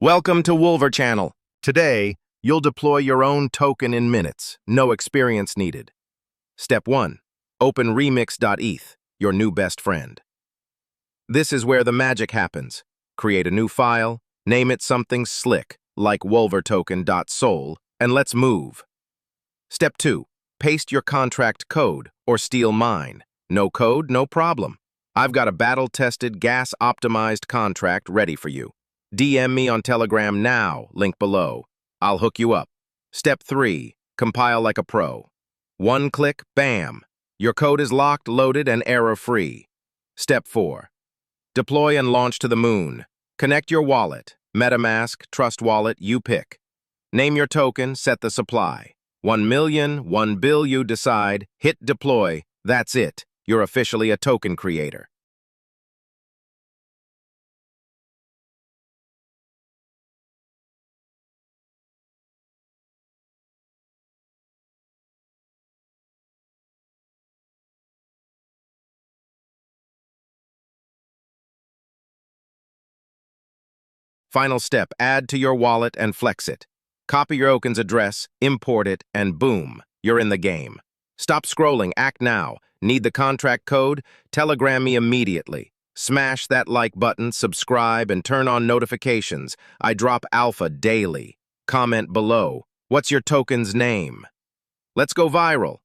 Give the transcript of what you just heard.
Welcome to Wolver Channel. Today, you'll deploy your own token in minutes, no experience needed. Step 1. Open remix.eth, your new best friend. This is where the magic happens. Create a new file, name it something slick, like wolvertoken.sol, and let's move. Step 2. Paste your contract code or steal mine. No code, no problem. I've got a battle-tested, gas-optimized contract ready for you. DM me on Telegram now, link below. I'll hook you up. Step 3. Compile like a pro. One click, bam! Your code is locked, loaded, and error-free. Step 4. Deploy and launch to the moon. Connect your wallet. Metamask, Trust Wallet, you pick. Name your token, set the supply. 1 million, 1 bill, you decide. Hit deploy. That's it. You're officially a token creator. Final step, add to your wallet and flex it. Copy your token's address, import it, and boom, you're in the game. Stop scrolling, act now. Need the contract code? Telegram me immediately. Smash that like button, subscribe, and turn on notifications. I drop alpha daily. Comment below. What's your token's name? Let's go viral.